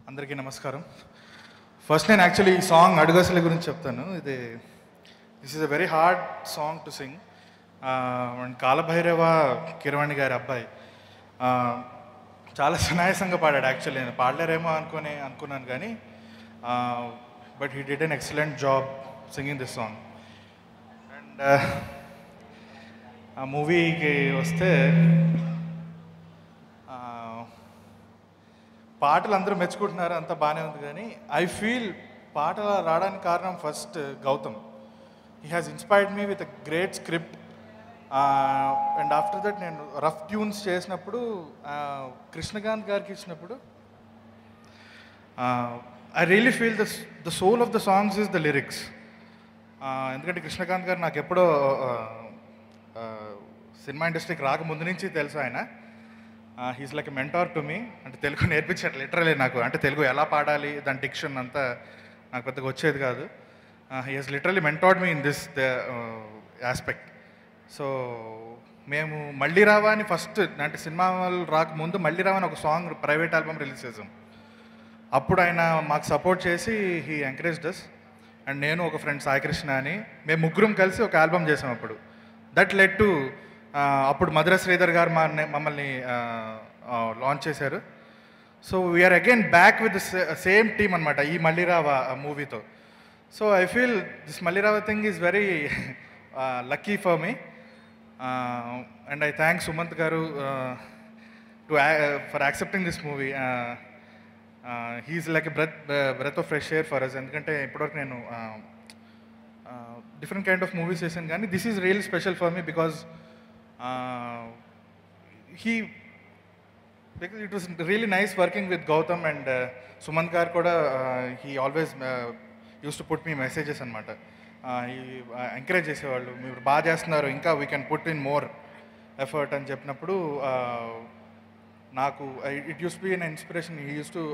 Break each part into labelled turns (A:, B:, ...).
A: అందరికీ నమస్కారం. ఫస్ట్ నేను యాక్చువల్లీ ఈ సాంగ్ అడుగసల గురించి చెప్తాను. This is a very hard song to sing. Kalabhairava Keeravani గారి అబ్బాయి చాలా సునాయాసంగా పాడాడు. యాక్చువల్లీ నేను పాడలేరేమో అనుకున్నాను కానీ but he did an excellent job singing this song. And ఆ మూవీకి వస్తే పాటలు అందరూ మెచ్చుకుంటున్నారు, అంతా బాగానే ఉంది. కానీ ఐ ఫీల్ పాటలు రావడానికి కారణం first Gautam. He has inspired me with a great script. And after that నేను రఫ్ ట్యూన్స్ చేసినప్పుడు కృష్ణకాంత్ గారికి ఇచ్చినప్పుడు I really feel the soul of the songs is the lyrics. ఎందుకంటే కృష్ణకాంత్ గారు నాకు ఎప్పుడో సినిమా ఇండస్ట్రీకి రాకముందు నుంచి తెలుసు ఆయన. He's like a mentor to me. అంటే తెలుగు నేర్పించారు లిటరలీ నాకు. అంటే తెలుగు ఎలా పాడాలి, దాని డిక్షన్ అంతా నాకు పెద్దగా వచ్చేది కాదు. He has literally mentored me in this aspect. So మేము మళ్ళీ రావా అని ఫస్ట్ అంటే సినిమా వాళ్ళు రాకముందు మళ్ళీ రావా అని ఒక సాంగ్ ప్రైవేట్ ఆల్బమ్ రిలీజ్ చేసాం. అప్పుడు ఆయన మాకు సపోర్ట్ చేసి హీ ఎంకరేజ్డ్ అస్. అండ్ నేను ఒక ఫ్రెండ్ సాయికృష్ణ అని మేము ముగ్గురం కలిసి ఒక ఆల్బమ్ చేసాం. అప్పుడు దట్ లెడ్ టు అప్పుడు మధుర శ్రీధర్ గారు మమ్మల్ని లాంచ్ చేశారు. So we are again back with same team అనమాట ఈ మళ్ళీరావా మూవీతో. So I feel this Malli Raava thing is very lucky for me. And I thank Sumanth garu for accepting this movie. He is like a breath of fresh air for us. ఎందుకంటే ఇప్పటివరకు నేను different kind of movies చేశాను కానీ this is really special for me because because it was really nice working with Gautam and Sumant garu kuda he always used to put me messages anamata. He encourage chesevallu, meer baa chestunnaru, inka we can put in more effort అని చెప్పినప్పుడు నాకు it used to be an inspiration. He used to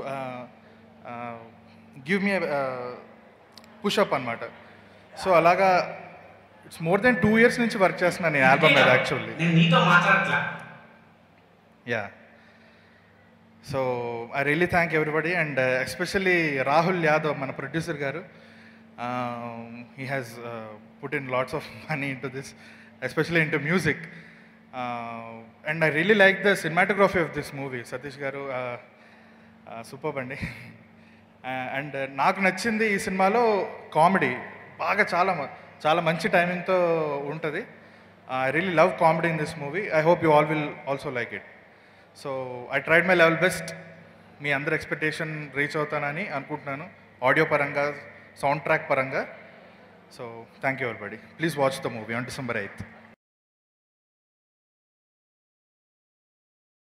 A: give me a push up anamata. So అలాగా it's more than 2 years నుంచి work చేస్తున్నాను ఈ album మీద actually. Yeah so I really thank everybody and especially Rahul Yadav మన producer గారు. He has put in lots of money into this, especially into music. And I really like the cinematography of this movie. Satish గారు super అండి. And నాకు నచ్చింది ఈ సినిమాలో comedy బాగా చాలా మంచి టైమింగ్తో ఉంటుంది. I really love comedy in this movie. I hope you all will also like it. So I tried my level best. మీ అందరి ఎక్స్పెక్టేషన్ రీచ్ అవుతానని అనుకుంటున్నాను, ఆడియో పరంగా, సౌండ్ ట్రాక్ పరంగా. So thank you everybody. Please watch the movie on December 8th.